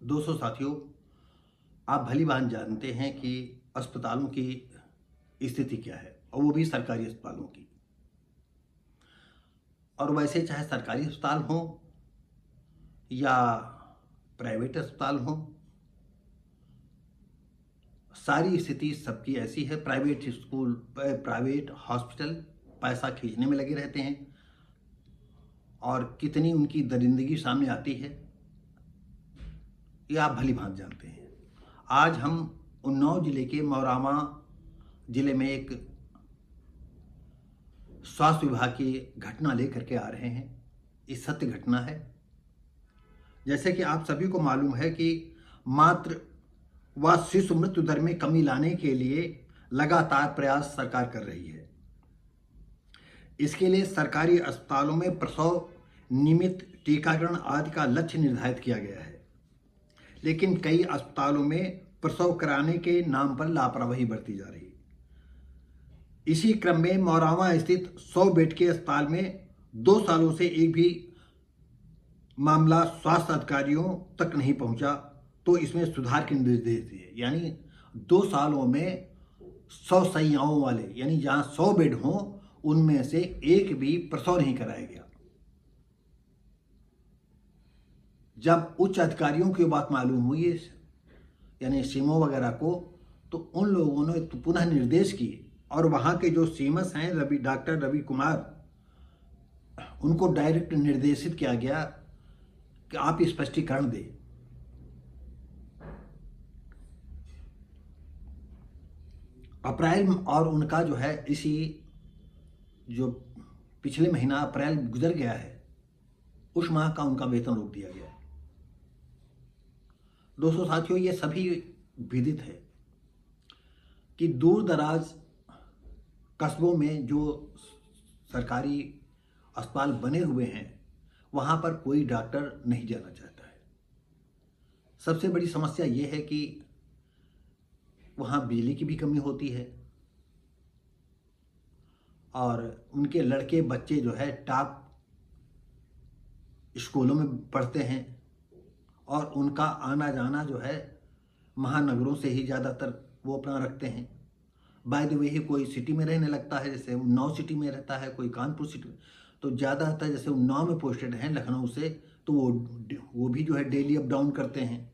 दोस्तों साथियों, आप भलीभांति जानते हैं कि अस्पतालों की स्थिति क्या है और वो भी सरकारी अस्पतालों की। और वैसे चाहे सरकारी अस्पताल हो या प्राइवेट अस्पताल हो, सारी स्थिति सबकी ऐसी है। प्राइवेट स्कूल, प्राइवेट हॉस्पिटल पैसा खींचने में लगे रहते हैं और कितनी उनकी दरिंदगी सामने आती है ये आप भलीभांति जानते हैं। आज हम उन्नाव जिले के मौरामा जिले में एक स्वास्थ्य विभाग की घटना लेकर के आ रहे हैं। ये सत्य घटना है। जैसे कि आप सभी को मालूम है कि मातृ व शिशु मृत्यु दर में कमी लाने के लिए लगातार प्रयास सरकार कर रही है। इसके लिए सरकारी अस्पतालों में प्रसव, नियमित टीकाकरण आदि का लक्ष्य निर्धारित किया गया है, लेकिन कई अस्पतालों में प्रसव कराने के नाम पर लापरवाही बरती जा रही है। इसी क्रम में मौरामा स्थित 100 बेड के अस्पताल में 2 सालों से एक भी मामला स्वास्थ्य अधिकारियों तक नहीं पहुंचा, तो इसमें सुधार के निर्देश दिए। यानी 2 सालों में 100 शैय्याओं वाले, यानी जहां 100 बेड हों उनमें से एक भी प्रसव नहीं कराया गया। जब उच्च अधिकारियों की बात मालूम हुई, यानी सीएमओ वगैरह को, तो उन लोगों ने तो पुनः निर्देश किए और वहाँ के जो सीएमएस हैं डॉक्टर रवि कुमार, उनको डायरेक्ट निर्देशित किया गया कि आप स्पष्टीकरण दें। अप्रैल और उनका जो है इसी जो पिछले महीना अप्रैल गुजर गया है, उस माह का उनका वेतन रोक दिया गया है। दोस्तों साथियों, ये सभी विदित है कि दूर दराज कस्बों में जो सरकारी अस्पताल बने हुए हैं वहाँ पर कोई डॉक्टर नहीं जाना चाहता है। सबसे बड़ी समस्या ये है कि वहाँ बिजली की भी कमी होती है और उनके लड़के बच्चे जो है टॉप स्कूलों में पढ़ते हैं और उनका आना जाना जो है महानगरों से ही ज़्यादातर वो अपना रखते हैं। बाय द वे ही कोई सिटी में रहने लगता है, जैसे उन्नाव सिटी में रहता है, कोई कानपुर सिटी में, तो ज़्यादातर जैसे उन्नाव में पोस्टेड हैं लखनऊ से, तो वो भी जो है डेली अप डाउन करते हैं।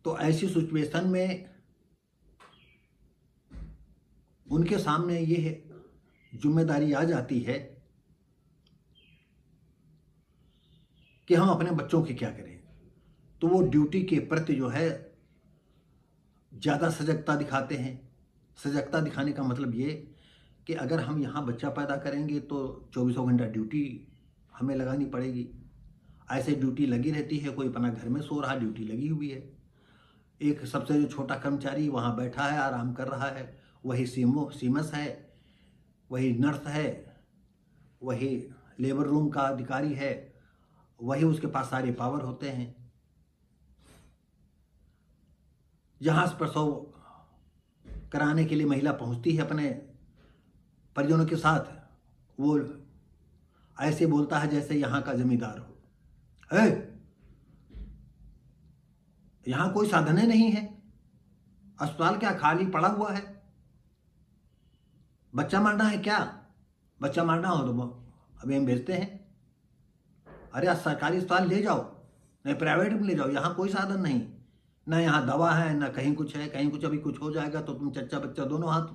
तो ऐसी सिचुएशन में उनके सामने ये जिम्मेदारी आ जाती है कि हम अपने बच्चों की क्या करें। तो वो ड्यूटी के प्रति जो है ज़्यादा सजगता दिखाते हैं। सजगता दिखाने का मतलब ये कि अगर हम यहाँ बच्चा पैदा करेंगे तो 24 घंटा ड्यूटी हमें लगानी पड़ेगी। ऐसे ड्यूटी लगी रहती है, कोई अपना घर में सो रहा, ड्यूटी लगी हुई है। एक सबसे जो छोटा कर्मचारी वहाँ बैठा है, आराम कर रहा है, वही सीमस है, वही नर्स है, वही लेबर रूम का अधिकारी है, वही उसके पास सारे पावर होते हैं। जहाँ प्रसव कराने के लिए महिला पहुँचती है अपने परिजनों के साथ, वो ऐसे बोलता है जैसे यहाँ का जमींदार हो। यहाँ कोई साधन नहीं है, अस्पताल क्या खाली पड़ा हुआ है? बच्चा मारना है क्या? बच्चा मारना हो तो अभी हम भेजते हैं। अरे आज सरकारी अस्पताल ले जाओ, नहीं प्राइवेट में ले जाओ, यहाँ कोई साधन नहीं, ना यहाँ दवा है, ना कहीं कुछ है, कहीं कुछ अभी कुछ हो जाएगा तो तुम चच्चा बच्चा दोनों हाथ।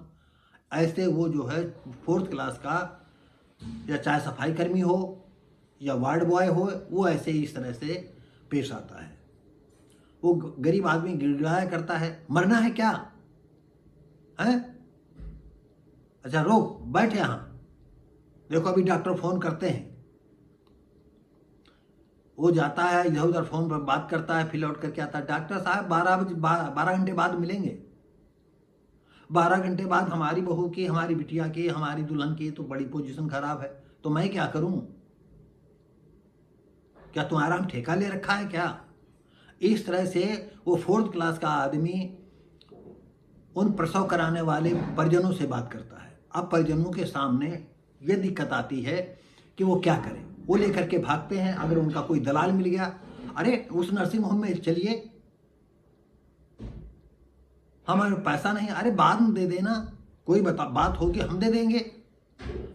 ऐसे वो जो है 4th क्लास का, या चाहे सफाई कर्मी हो या वार्ड बॉय हो, वो ऐसे इस तरह से पेश आता है। वो गरीब आदमी गिड़गिड़ाया करता है, मरना है क्या है? अच्छा रोक, बैठ यहाँ, देखो अभी डॉक्टर फोन करते हैं। वो जाता है इधर उधर फोन पर बात करता है, फिर लौट करके आता है, डॉक्टर साहब 12 घंटे बाद मिलेंगे। 12 घंटे बाद हमारी बहू की, हमारी बिटिया की, हमारी दुल्हन की तो बड़ी पोजीशन खराब है, तो मैं क्या करूं? क्या तुम्हारा हम ठेका ले रखा है क्या? इस तरह से वो 4th क्लास का आदमी उन प्रसव कराने वाले परिजनों से बात करता है। अब परिजनों के सामने ये दिक्कत आती है कि वो क्या करें। वो लेकर के भागते हैं। अगर उनका कोई दलाल मिल गया, अरे उस नर्सिंग होम में चलिए, हमारे पैसा नहीं, अरे बाद में दे देना, कोई बात होगी हम दे देंगे।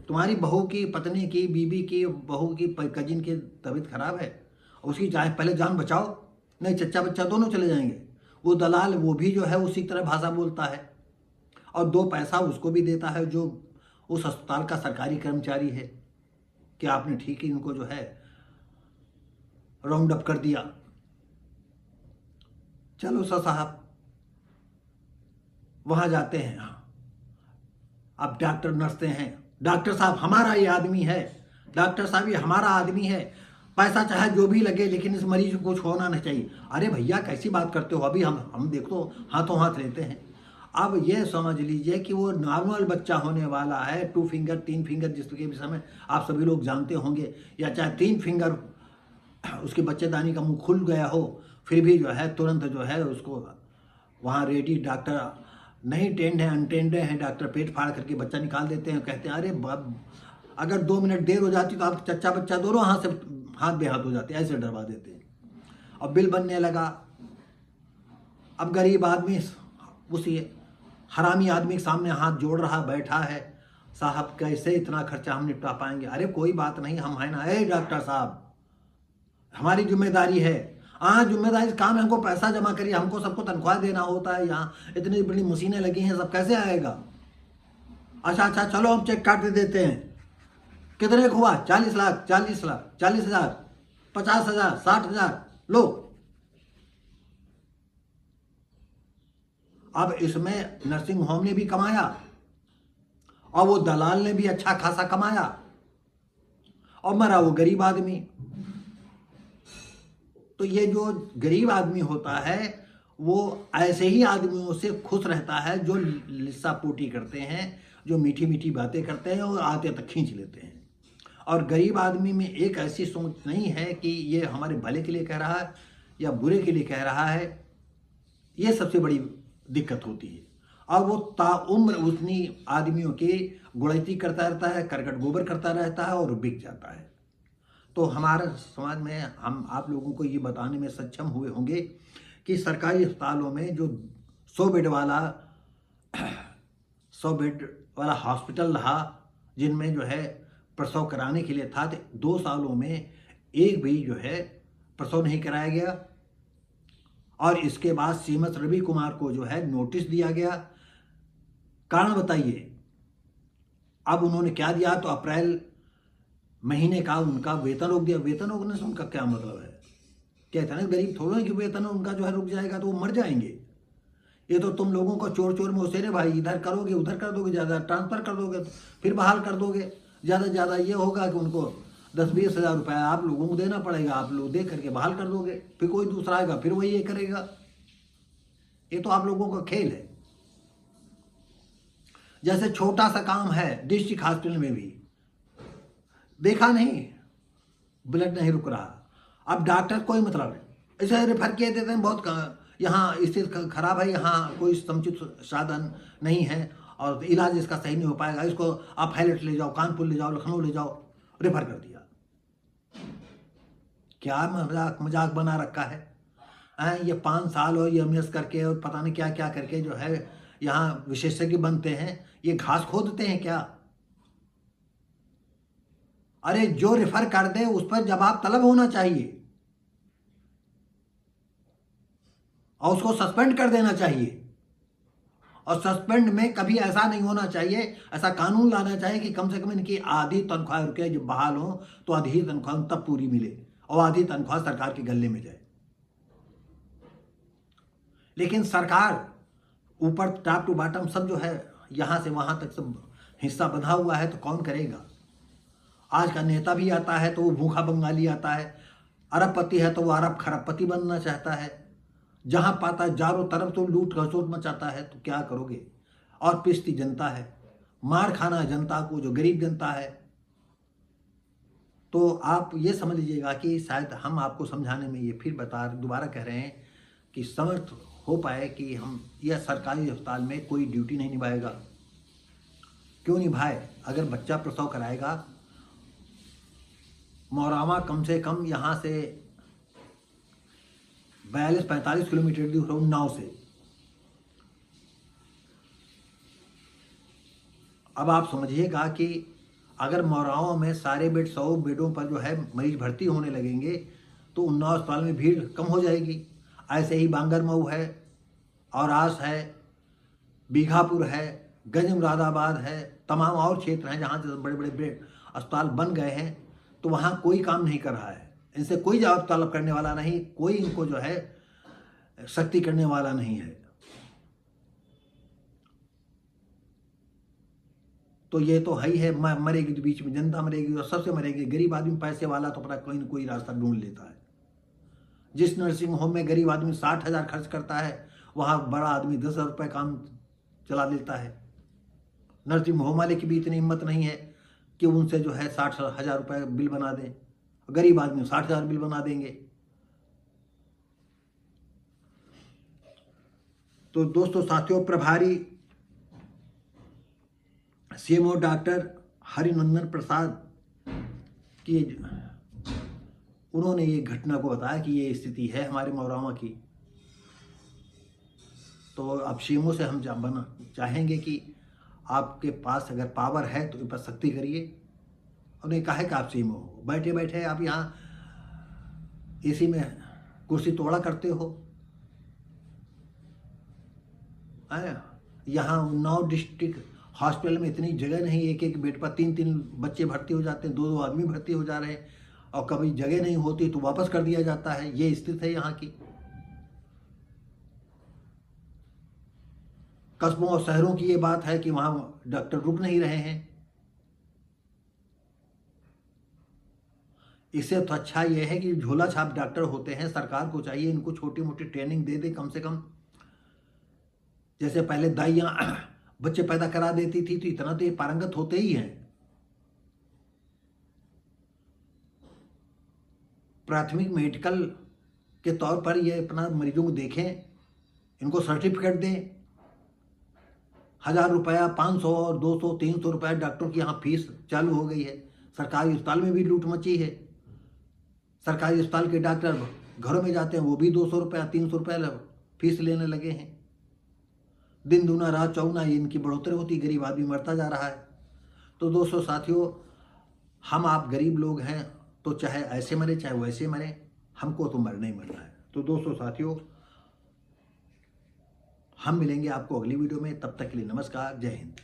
तुम्हारी बहू की, पत्नी की, बीबी की, बहू की, कजिन की तबीयत खराब है, उसकी पहले जान बचाओ, नहीं चच्चा बच्चा दोनों चले जाएंगे। वो दलाल वो भी जो है उसी तरह भाषा बोलता है और 2 पैसा उसको भी देता है जो उस अस्पताल का सरकारी कर्मचारी है कि आपने ठीक ही इनको जो है राउंड अप कर दिया। चलो सर साहब वहां जाते हैं, अब डॉक्टर नर्सते हैं, डॉक्टर साहब हमारा ये आदमी है, डॉक्टर साहब ये हमारा आदमी है, पैसा चाहे जो भी लगे लेकिन इस मरीज को कुछ होना नहीं चाहिए। अरे भैया कैसी बात करते हो, अभी हम देखो हाथों हाथ लेते हैं। अब ये समझ लीजिए कि वो नॉर्मल बच्चा होने वाला है, 2 फिंगर 3 फिंगर जिसके विषय में आप सभी लोग जानते होंगे, या चाहे 3 फिंगर उसके बच्चेदानी का मुंह खुल गया हो, फिर भी जो है तुरंत जो है उसको वहाँ रेडी डॉक्टर नहीं टेंड है, अनटेंड है, डॉक्टर पेट फाड़ करके बच्चा निकाल देते हैं। कहते हैं अरे अगर 2 मिनट देर हो जाती तो आप चच्चा बच्चा दोनों हाथ बेहाथ हो जाते, ऐसे डरवा देते हैं। अब बिल बनने लगा। अब गरीब आदमी उसी हरामी आदमी के सामने हाथ जोड़ रहा बैठा है, साहब कैसे इतना खर्चा हम निपटा पाएंगे। अरे कोई बात नहीं, हम है ना, ए डॉक्टर साहब हमारी जिम्मेदारी है, हाँ जिम्मेदारी काम है, हमको पैसा जमा करिए, हमको सबको तनख्वाह देना होता है, यहाँ इतनी बड़ी मशीनें लगी हैं, सब कैसे आएगा। अच्छा चलो हम चेक काट देते हैं, कितने का हुआ, 40 लाख 40 लाख 40,000 50,000 60,000 लो। अब इसमें नर्सिंग होम ने भी कमाया और वो दलाल ने भी अच्छा खासा कमाया और मरा वो गरीब आदमी। तो ये जो गरीब आदमी होता है वो ऐसे ही आदमियों से खुश रहता है जो लिस्सा पोटी करते हैं, जो मीठी मीठी बातें करते हैं और आते तक खींच लेते हैं। और गरीब आदमी में एक ऐसी सोच नहीं है कि ये हमारे भले के लिए कह रहा है या बुरे के लिए कह रहा है, ये सबसे बड़ी दिक्कत होती है। और वो ताउम्र उतनी आदमियों की गुड़ैती करता रहता है, करकट गोबर करता रहता है और बिक जाता है। तो हमारे समाज में हम आप लोगों को ये बताने में सक्षम हुए होंगे कि सरकारी अस्पतालों में जो 100 बेड वाला हॉस्पिटल रहा, जिनमें जो है प्रसव कराने के लिए था, 2 सालों में एक भी जो है प्रसव नहीं कराया गया। और इसके बाद श्रीमती रवि कुमार को जो है नोटिस दिया गया। कारण बताइए। अब उन्होंने क्या दिया, तो अप्रैल महीने का उनका वेतन रोक दिया। वेतन रोकने से उनका क्या मतलब है, कहते हैं गरीब थोड़ा ही कि वेतन उनका जो है रुक जाएगा तो वो मर जाएंगे। ये तो तुम लोगों को चोर चोर में उसेरे भाई, इधर करोगे उधर कर दोगे, ज़्यादा ट्रांसफ़र कर दोगे फिर बहाल कर दोगे, ज़्यादा से ज़्यादा ये होगा कि उनको 10-20 हज़ार रुपया आप लोगों को देना पड़ेगा, आप लोग दे करके बहाल कर दोगे, फिर कोई दूसरा आएगा फिर वही ये करेगा। ये तो आप लोगों का खेल है। जैसे छोटा सा काम है डिस्ट्रिक्ट हॉस्पिटल में भी देखा नहीं, ब्लड नहीं रुक रहा, अब डॉक्टर कोई मतलब नहीं, ऐसे रेफर किए देते हैं, बहुत यहाँ स्थिति खराब है, यहाँ कोई समुचित साधन नहीं है और इलाज इसका सही नहीं हो पाएगा, इसको आप हाईलाइट ले जाओ, कानपुर ले जाओ, लखनऊ ले जाओ, रेफर कर दिया। क्या मजाक बना रखा है। ये 5 साल और एमएस करके और पता नहीं क्या क्या करके जो है यहाँ विशेषज्ञ बनते हैं, ये घास खोदते हैं क्या। अरे जो रेफर कर दे उस पर जवाब तलब होना चाहिए और उसको सस्पेंड कर देना चाहिए। और सस्पेंड में कभी ऐसा नहीं होना चाहिए, ऐसा कानून लाना चाहिए कि कम से कम इनकी आधी तनख्वाह रुके, जब बहाल हो तो आधी तनख्वाह तब पूरी मिले और आधी तनख्वाह सरकार के गले में जाए। लेकिन सरकार ऊपर टॉप टू बॉटम सब जो है यहाँ से वहाँ तक सब हिस्सा बंधा हुआ है, तो कौन करेगा। आज का नेता भी आता है तो वो भूखा बंगाली आता है, अरबपति है तो वो अरब खरबपति बनना चाहता है, जहाँ पाता है चारों तरफ तो लूट खसोट मचाता है। तो क्या करोगे। और पिसती जनता है, मार खाना जनता को, जो गरीब जनता है। तो आप ये समझ लीजिएगा कि शायद हम आपको समझाने में ये फिर दोबारा कह रहे हैं कि समर्थ हो पाए कि हम यह सरकारी अस्पताल में कोई ड्यूटी नहीं निभाएगा। क्यों निभाए, अगर बच्चा प्रसव कराएगा मौरावा कम से कम यहाँ से 42-45 किलोमीटर दूर है उन्नाव से। अब आप समझिएगा कि अगर मौरावा में सारे बेड 100 बेडों पर जो है मरीज भर्ती होने लगेंगे तो उन्नाव अस्पताल में भीड़ कम हो जाएगी। ऐसे ही बांगरमऊ है, औरास है, बीघापुर है, गंज मुरादाबाद है, तमाम और क्षेत्र हैं जहाँ से बड़े बड़े बेड अस्पताल बन गए हैं, तो वहाँ कोई काम नहीं कर रहा है। इनसे कोई जवाब तलब करने वाला नहीं, कोई इनको जो है सख्ती करने वाला नहीं है। तो ये तो है ही है, मरेगी तो बीच में जनता मरेगी और सबसे मरेगी। गरीब आदमी पैसे वाला तो अपना कोई न कोई रास्ता ढूंढ लेता है। जिस नर्सिंग होम में गरीब आदमी 60,000 खर्च करता है, वहाँ बड़ा आदमी 10,000 रुपये काम चला लेता है। नर्सिंग होम वाले की भी इतनी हिम्मत नहीं है कि उनसे जो है 60,000 रुपये बिल बना दें। गरीब आदमी 60,000 बिल बना देंगे। तो दोस्तों साथियों, प्रभारी सीएमओ डॉक्टर हरिनंदन प्रसाद की उन्होंने ये घटना को बताया कि ये स्थिति है हमारे मौरावा की। तो अब सीएमओ से हम चाहेंगे कि आपके पास अगर पावर है तो इन पर सख्ती करिए। उन्हें कहा है कि आप सीएमओ हो, बैठे बैठे आप यहाँ एसी में कुर्सी तोड़ा करते हो। यहाँ उन्नाव डिस्ट्रिक्ट हॉस्पिटल में इतनी जगह नहीं, एक एक बेड पर 3-3 बच्चे भर्ती हो जाते हैं, 2-2 आदमी भर्ती हो जा रहे हैं, और कभी जगह नहीं होती तो वापस कर दिया जाता है। ये स्थिति है यहाँ की। कस्बों और शहरों की ये बात है कि वहाँ डॉक्टर रुक नहीं रहे हैं। इससे तो अच्छा ये है कि झोला छाप डॉक्टर होते हैं, सरकार को चाहिए इनको छोटी मोटी ट्रेनिंग दे दे कम से कम। जैसे पहले दाइयाँ बच्चे पैदा करा देती थी, तो इतना तो ये पारंगत होते ही हैं। प्राथमिक मेडिकल के तौर पर ये अपना मरीजों को देखें, इनको सर्टिफिकेट दें। 1,000 रुपया, 500 और 200, 300 रुपया डॉक्टरों की यहाँ फीस चालू हो गई है। सरकारी अस्पताल में भी लूट मची है। सरकारी अस्पताल के डॉक्टर घरों में जाते हैं, वो भी 200 रुपया 300 रुपया फीस लेने लगे हैं। दिन दूना रात चौगुना इनकी बढ़ोतरी होती, गरीब आदमी मरता जा रहा है। तो दोस्तों साथियों, हम आप गरीब लोग हैं तो चाहे ऐसे मरे चाहे वैसे मरे, हमको तो मरना ही मरना है। तो दोस्तों साथियों, हम मिलेंगे आपको अगली वीडियो में। तब तक के लिए नमस्कार, जय हिंद।